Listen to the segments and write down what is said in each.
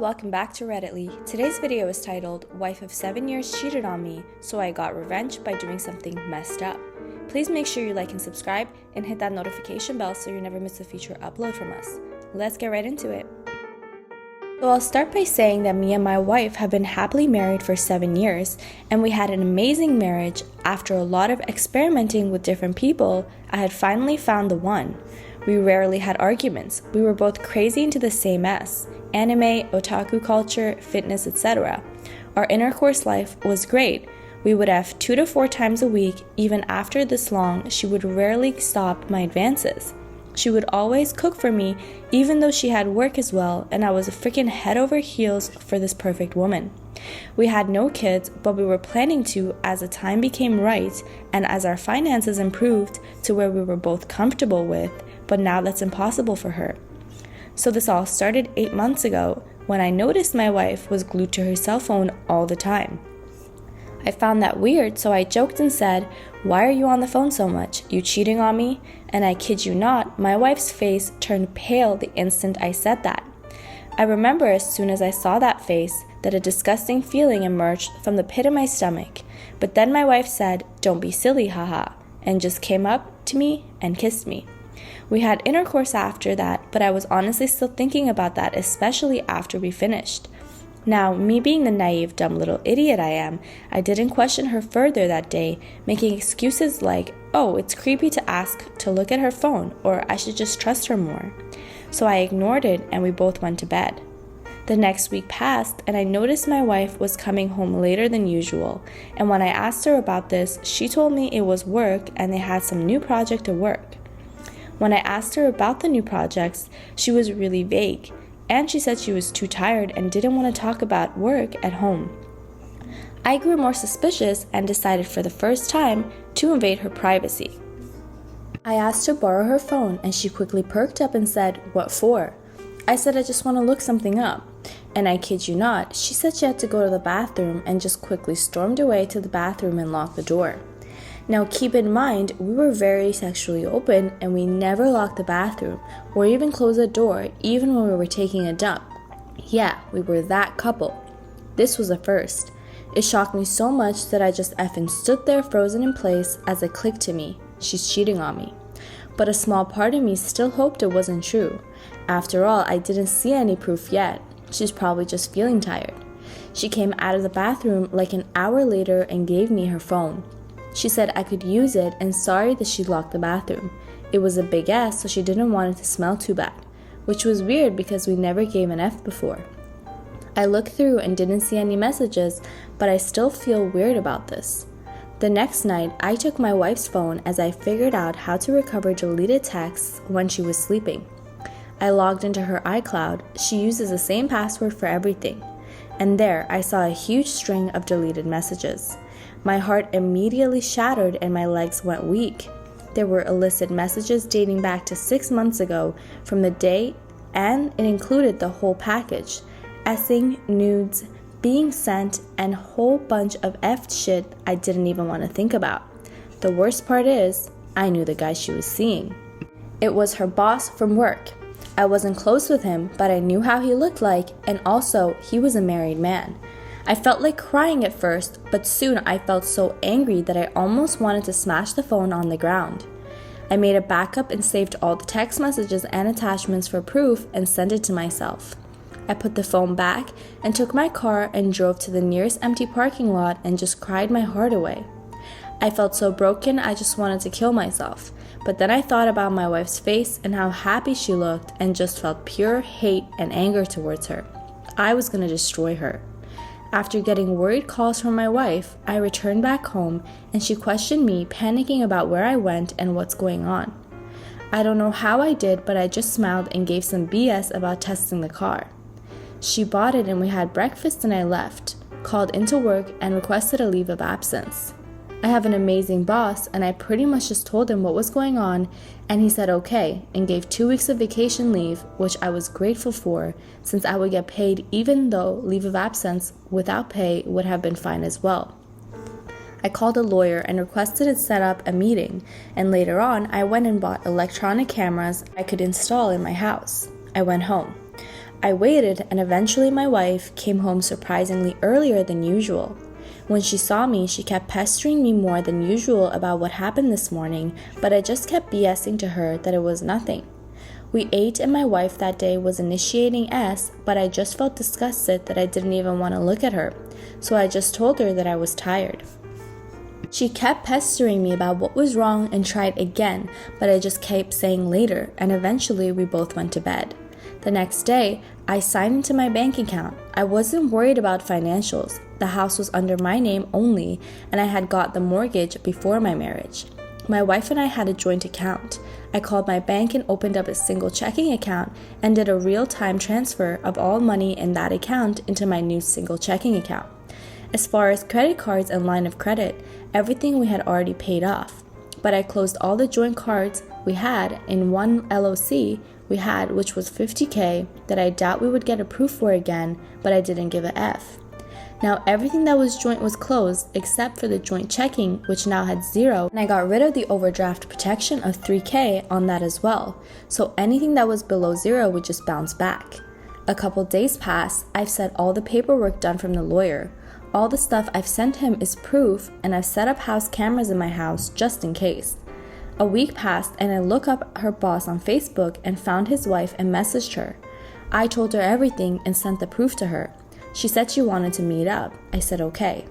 welcome back to Redditly. Today's video is titled, Wife of 7 years cheated on me, so I got revenge by doing something messed up. Please make sure you like and subscribe and hit that notification bell so you never miss a future upload from us. Let's get right into it. So I'll start by saying that me and my wife have been happily married for 7 years, and we had an amazing marriage. After a lot of experimenting with different people, I had finally found the one. We rarely had arguments. We were both crazy into the same mess: anime, otaku culture, fitness, etc. Our intercourse life was great. We would have 2 to 4 times a week. Even after this long, she would rarely stop my advances. She would always cook for me, even though she had work as well, and I was a freaking head over heels for this perfect woman. We had no kids, but we were planning to as the time became right and as our finances improved to where we were both comfortable with, but now that's impossible for her. So this all started 8 months ago when I noticed my wife was glued to her cell phone all the time. I found that weird, so I joked and said, "Why are you on the phone so much? You cheating on me?" And I kid you not, my wife's face turned pale the instant I said that. I remember as soon as I saw that face that a disgusting feeling emerged from the pit of my stomach. But then my wife said, "Don't be silly, haha," and just came up to me and kissed me. We had intercourse after that, but I was honestly still thinking about that, especially after we finished. Now, me being the naive, dumb little idiot I am, I didn't question her further that day, making excuses like, "Oh, it's creepy to ask to look at her phone," or "I should just trust her more." So I ignored it and we both went to bed. The next week passed and I noticed my wife was coming home later than usual, and when I asked her about this, she told me it was work and they had some new project to work. When I asked her about the new projects, she was really vague, and she said she was too tired and didn't want to talk about work at home. I grew more suspicious and decided for the first time to invade her privacy. I asked to borrow her phone and she quickly perked up and said, "What for?" I said, "I just want to look something up." And I kid you not, she said she had to go to the bathroom and just quickly stormed away to the bathroom and locked the door. Now keep in mind, we were very sexually open and we never locked the bathroom or even closed the door even when we were taking a dump. Yeah, we were that couple. This was a first. It shocked me so much that I just effing stood there frozen in place as it clicked to me. She's cheating on me. But a small part of me still hoped it wasn't true. After all, I didn't see any proof yet. She's probably just feeling tired. She came out of the bathroom like an hour later and gave me her phone. She said I could use it and sorry that she locked the bathroom. It was a big S, so she didn't want it to smell too bad, which was weird because we never gave an F before. I looked through and didn't see any messages, but I still feel weird about this. The next night, I took my wife's phone as I figured out how to recover deleted texts when she was sleeping. I logged into her iCloud. She uses the same password for everything. And there, I saw a huge string of deleted messages. My heart immediately shattered and my legs went weak. There were illicit messages dating back to 6 months ago from the day, and it included the whole package: essing, nudes, being sent, and a whole bunch of effed shit I didn't even want to think about. The worst part is, I knew the guy she was seeing. It was her boss from work. I wasn't close with him, but I knew how he looked like, and also, he was a married man. I felt like crying at first, but soon I felt so angry that I almost wanted to smash the phone on the ground. I made a backup and saved all the text messages and attachments for proof and sent it to myself. I put the phone back and took my car and drove to the nearest empty parking lot and just cried my heart away. I felt so broken I just wanted to kill myself, but then I thought about my wife's face and how happy she looked and just felt pure hate and anger towards her. I was going to destroy her. After getting worried calls from my wife, I returned back home and she questioned me, panicking about where I went and what's going on. I don't know how I did, but I just smiled and gave some BS about testing the car. She bought it and we had breakfast and I left, called into work and requested a leave of absence. I have an amazing boss and I pretty much just told him what was going on and he said okay and gave 2 weeks of vacation leave, which I was grateful for since I would get paid even though leave of absence without pay would have been fine as well. I called a lawyer and requested it set up a meeting, and later on I went and bought electronic cameras I could install in my house. I went home. I waited, and eventually my wife came home surprisingly earlier than usual. When she saw me, she kept pestering me more than usual about what happened this morning, but I just kept BSing to her that it was nothing. We ate, and my wife that day was initiating S, but I just felt disgusted that I didn't even want to look at her, so I just told her that I was tired. She kept pestering me about what was wrong and tried again, but I just kept saying later, and eventually we both went to bed. The next day, I signed into my bank account. I wasn't worried about financials. The house was under my name only, and I had got the mortgage before my marriage. My wife and I had a joint account. I called my bank and opened up a single checking account and did a real-time transfer of all money in that account into my new single checking account. As far as credit cards and line of credit, everything we had already paid off. But I closed all the joint cards we had in one LOC we had, which was $50K, that I doubt we would get approved for again, but I didn't give a F. Now everything that was joint was closed except for the joint checking, which now had 0, and I got rid of the overdraft protection of $3K on that as well, so anything that was below 0 would just bounce back. A couple days passed. I've said all the paperwork done from the lawyer. All the stuff I've sent him is proof, and I've set up house cameras in my house just in case. A week passed, and I looked up her boss on Facebook and found his wife and messaged her. I told her everything and sent the proof to her. She said she wanted to meet up. I said okay.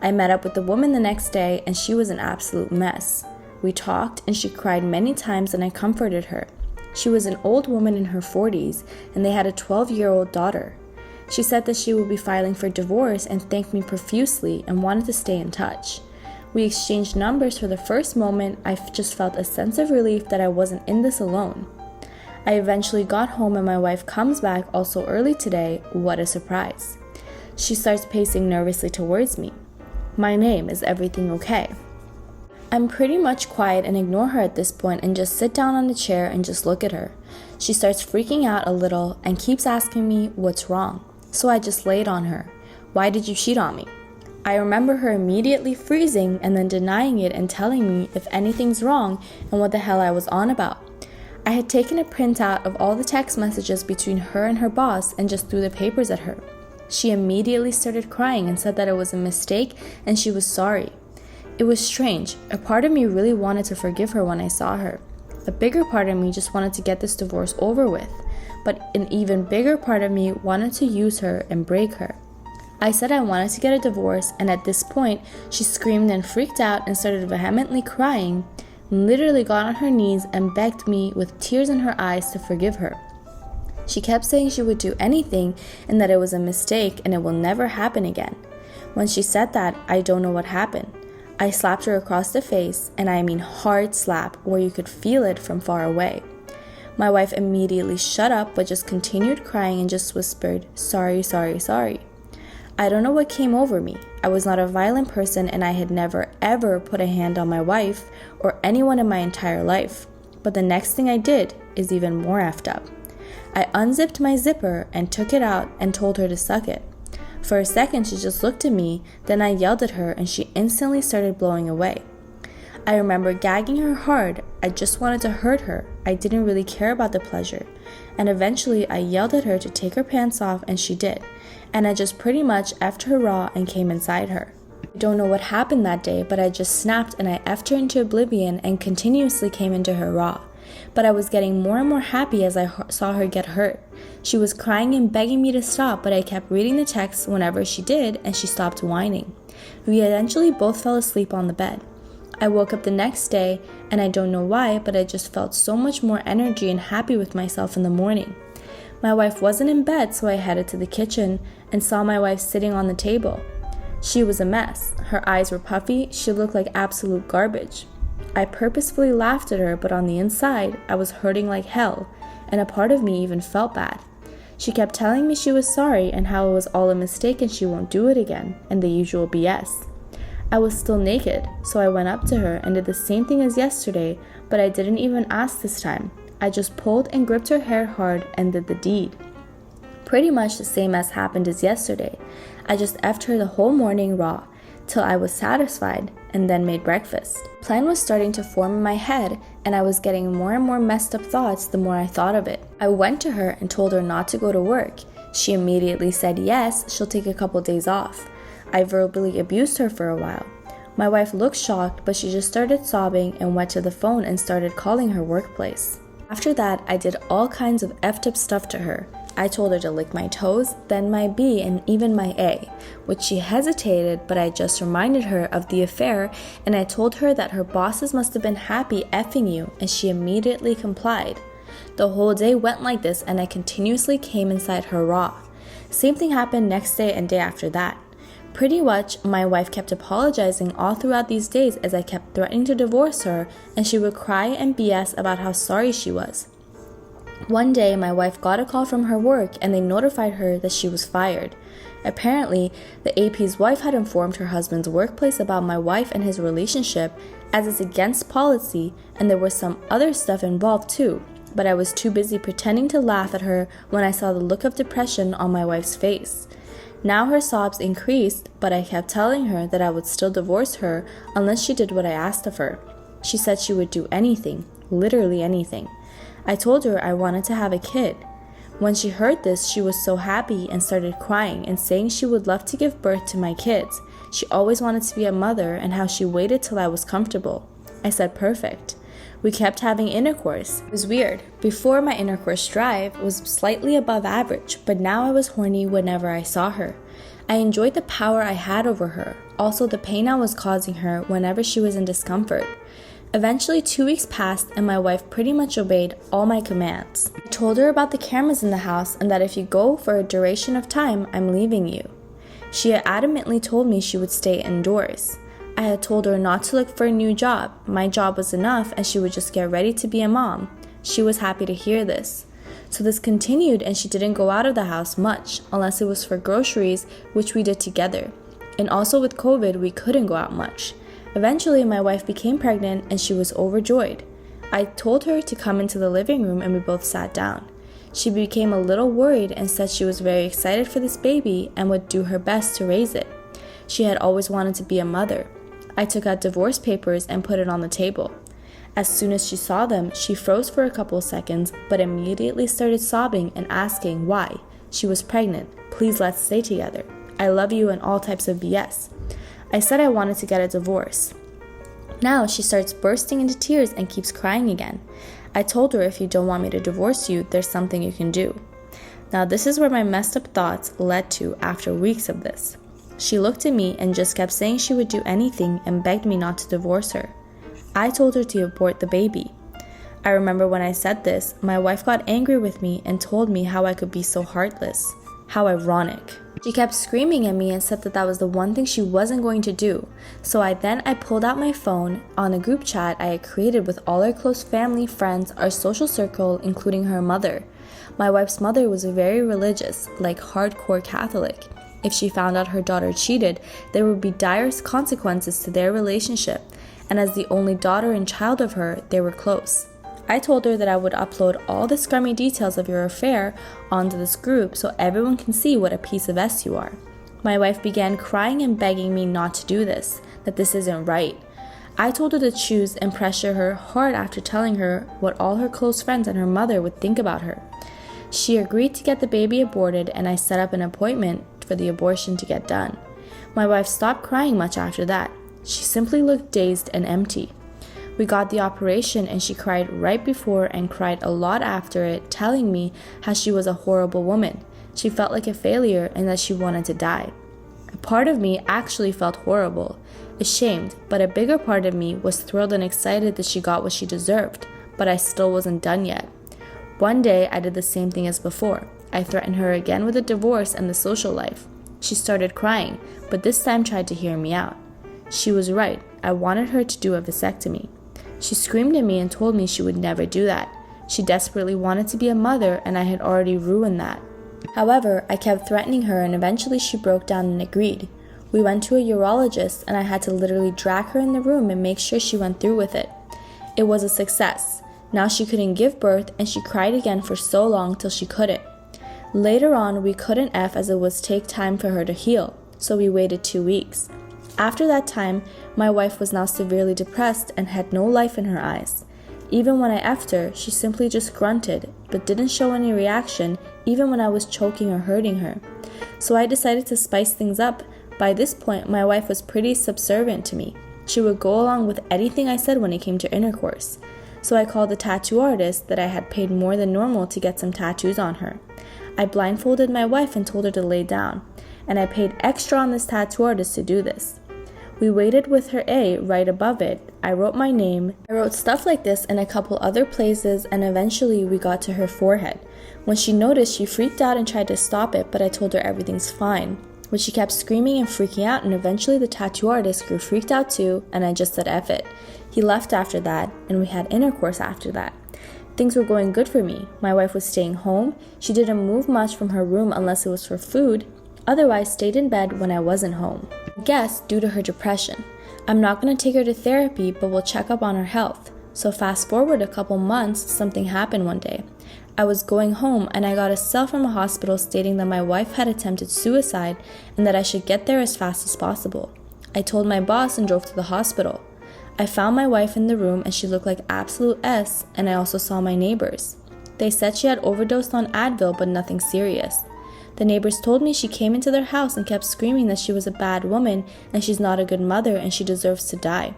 I met up with the woman the next day, and she was an absolute mess. We talked, and she cried many times, and I comforted her. She was an old woman in her 40s, and they had a 12-year-old daughter. She said that she would be filing for divorce and thanked me profusely and wanted to stay in touch. We exchanged numbers. For the first moment, I just felt a sense of relief that I wasn't in this alone. I eventually got home, and my wife comes back also early today. What a surprise. She starts pacing nervously towards me. My name, is everything okay? I'm pretty much quiet and ignore her at this point and just sit down on the chair and just look at her. She starts freaking out a little and keeps asking me what's wrong. So I just laid on her. Why did you cheat on me? I remember her immediately freezing and then denying it and telling me if anything's wrong and what the hell I was on about. I had taken a printout of all the text messages between her and her boss and just threw the papers at her. She immediately started crying and said that it was a mistake and she was sorry. It was strange. A part of me really wanted to forgive her when I saw her. A bigger part of me just wanted to get this divorce over with. But an even bigger part of me wanted to use her and break her. I said I wanted to get a divorce, and at this point, she screamed and freaked out and started vehemently crying, and literally got on her knees and begged me with tears in her eyes to forgive her. She kept saying she would do anything and that it was a mistake and it will never happen again. When she said that, I don't know what happened. I slapped her across the face, and I mean hard slap where you could feel it from far away. My wife immediately shut up but just continued crying and just whispered, "Sorry, sorry, sorry." I don't know what came over me. I was not a violent person, and I had never ever put a hand on my wife or anyone in my entire life. But the next thing I did is even more effed up. I unzipped my zipper and took it out and told her to suck it. For a second she just looked at me, then I yelled at her and she instantly started blowing away. I remember gagging her hard. I just wanted to hurt her. I didn't really care about the pleasure. And eventually I yelled at her to take her pants off, and she did. And I just pretty much effed her raw and came inside her. I don't know what happened that day, but I just snapped and I effed her into oblivion and continuously came into her raw. But I was getting more and more happy as I saw her get hurt. She was crying and begging me to stop, but I kept reading the text whenever she did, and she stopped whining. We eventually both fell asleep on the bed. I woke up the next day, and I don't know why, but I just felt so much more energy and happy with myself in the morning. My wife wasn't in bed, so I headed to the kitchen and saw my wife sitting on the table. She was a mess. Her eyes were puffy. She looked like absolute garbage. I purposefully laughed at her, but on the inside, I was hurting like hell, and a part of me even felt bad. She kept telling me she was sorry and how it was all a mistake and she won't do it again, and the usual BS. I was still naked, so I went up to her and did the same thing as yesterday, but I didn't even ask this time. I just pulled and gripped her hair hard and did the deed. Pretty much the same as happened as yesterday. I just effed her the whole morning raw. till I was satisfied, and then made breakfast. Plan was starting to form in my head, and I was getting more and more messed up thoughts the more I thought of it. I went to her and told her not to go to work. She immediately said yes, she'll take a couple days off. I verbally abused her for a while. My wife looked shocked, but she just started sobbing and went to the phone and started calling her workplace. After that, I did all kinds of effed up stuff to her. I told her to lick my toes, then my B, and even my A, which she hesitated, but I just reminded her of the affair, and I told her that her bosses must have been happy effing you, and she immediately complied. The whole day went like this, and I continuously came inside her raw. Same thing happened next day and day after that. Pretty much, my wife kept apologizing all throughout these days as I kept threatening to divorce her, and she would cry and BS about how sorry she was. One day, my wife got a call from her work and they notified her that she was fired. Apparently, the AP's wife had informed her husband's workplace about my wife and his relationship, as it's against policy, and there was some other stuff involved too, but I was too busy pretending to laugh at her when I saw the look of depression on my wife's face. Now her sobs increased, but I kept telling her that I would still divorce her unless she did what I asked of her. She said she would do anything, literally anything. I told her I wanted to have a kid. When she heard this, she was so happy and started crying and saying she would love to give birth to my kids. She always wanted to be a mother and how she waited till I was comfortable. I said perfect. We kept having intercourse. It was weird. Before, my intercourse drive was slightly above average, but now I was horny whenever I saw her. I enjoyed the power I had over her, also the pain I was causing her whenever she was in discomfort. Eventually, 2 weeks passed and my wife pretty much obeyed all my commands. I told her about the cameras in the house and that if you go for a duration of time, I'm leaving you. She had adamantly told me she would stay indoors. I had told her not to look for a new job. My job was enough and she would just get ready to be a mom. She was happy to hear this. So this continued and she didn't go out of the house much unless it was for groceries, which we did together. And also with COVID, we couldn't go out much. Eventually, my wife became pregnant and she was overjoyed. I told her to come into the living room and we both sat down. She became a little worried and said she was very excited for this baby and would do her best to raise it. She had always wanted to be a mother. I took out divorce papers and put it on the table. As soon as she saw them, she froze for a couple seconds, but immediately started sobbing and asking why. She was pregnant. Please let's stay together. I love you and all types of BS. I said I wanted to get a divorce. Now she starts bursting into tears and keeps crying again. I told her if you don't want me to divorce you, there's something you can do. Now this is where my messed up thoughts led to after weeks of this. She looked at me and just kept saying she would do anything and begged me not to divorce her. I told her to abort the baby. I remember when I said this, my wife got angry with me and told me how I could be so heartless. How ironic. She kept screaming at me and said that was the one thing she wasn't going to do. So I pulled out my phone on a group chat I had created with all our close family, friends, our social circle, including her mother. My wife's mother was very religious, like hardcore Catholic. If she found out her daughter cheated, there would be dire consequences to their relationship, and as the only daughter and child of her, they were close. I told her that I would upload all the scummy details of your affair onto this group so everyone can see what a piece of S you are. My wife began crying and begging me not to do this, that this isn't right. I told her to choose and pressure her hard after telling her what all her close friends and her mother would think about her. She agreed to get the baby aborted and I set up an appointment for the abortion to get done. My wife stopped crying much after that. She simply looked dazed and empty. We got the operation and she cried right before and cried a lot after it, telling me how she was a horrible woman. She felt like a failure and that she wanted to die. A part of me actually felt horrible, ashamed, but a bigger part of me was thrilled and excited that she got what she deserved, but I still wasn't done yet. One day I did the same thing as before. I threatened her again with a divorce and the social life. She started crying, but this time tried to hear me out. She was right. I wanted her to do a vasectomy. She screamed at me and told me she would never do that. She desperately wanted to be a mother and I had already ruined that. However, I kept threatening her and eventually she broke down and agreed. We went to a urologist and I had to literally drag her in the room and make sure she went through with it. It was a success. Now she couldn't give birth and she cried again for so long till she couldn't. Later on, we couldn't F as it would take time for her to heal, so we waited 2 weeks. After that time, my wife was now severely depressed and had no life in her eyes. Even when I effed her, she simply just grunted, but didn't show any reaction even when I was choking or hurting her. So I decided to spice things up. By this point, my wife was pretty subservient to me. She would go along with anything I said when it came to intercourse. So I called the tattoo artist that I had paid more than normal to get some tattoos on her. I blindfolded my wife and told her to lay down, and I paid extra on this tattoo artist to do this. We waited with her A right above it. I wrote my name. I wrote stuff like this in a couple other places, and eventually we got to her forehead. When she noticed, she freaked out and tried to stop it, but I told her everything's fine. But she kept screaming and freaking out, and eventually the tattoo artist grew freaked out too, and I just said F it. He left after that, and we had intercourse after that. Things were going good for me. My wife was staying home. She didn't move much from her room unless it was for food. Otherwise, stayed in bed when I wasn't home. I guess due to her depression. I'm not going to take her to therapy, but we'll check up on her health. So fast forward a couple months, something happened one day. I was going home and I got a cell from a hospital stating that my wife had attempted suicide and that I should get there as fast as possible. I told my boss and drove to the hospital. I found my wife in the room and she looked like absolute S, and I also saw my neighbors. They said she had overdosed on Advil but nothing serious. The neighbors told me she came into their house and kept screaming that she was a bad woman and she's not a good mother and she deserves to die.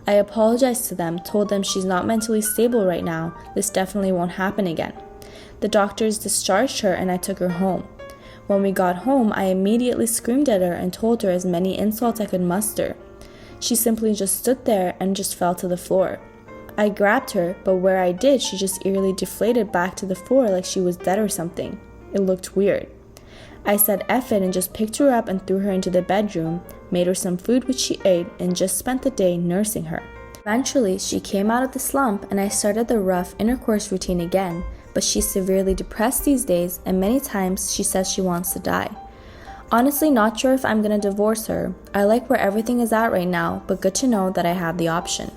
I apologized to them, told them she's not mentally stable right now, this definitely won't happen again. The doctors discharged her and I took her home. When we got home, I immediately screamed at her and told her as many insults I could muster. She simply just stood there and just fell to the floor. I grabbed her, but where I did, she just eerily deflated back to the floor like she was dead or something. It looked weird. I said F it and just picked her up and threw her into the bedroom, made her some food which she ate, and just spent the day nursing her. Eventually, she came out of the slump and I started the rough intercourse routine again, but she's severely depressed these days and many times she says she wants to die. Honestly, not sure if I'm gonna divorce her. I like where everything is at right now, but good to know that I have the option.